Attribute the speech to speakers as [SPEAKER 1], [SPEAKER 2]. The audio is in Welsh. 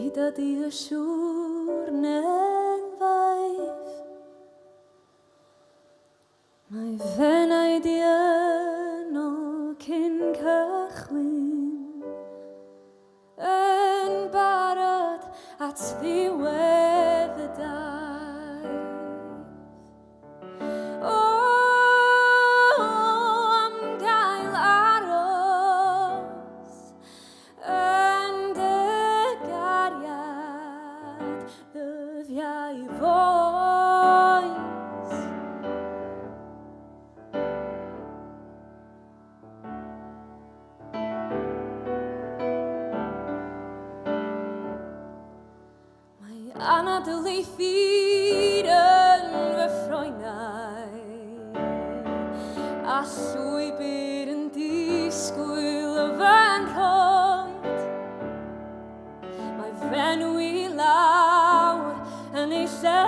[SPEAKER 1] hyd at I y siwr neng faith. Mae fenau di yno cyn cychwyn yn barod at ddiwedd y daith. O, am gael aros yn dy gariad ddyddiau foes. Mae anadl ei ffyr yn fy ffroenau a llwybr yn disgwyl y fy nhrod. Mae fenw I lawr yn ei lle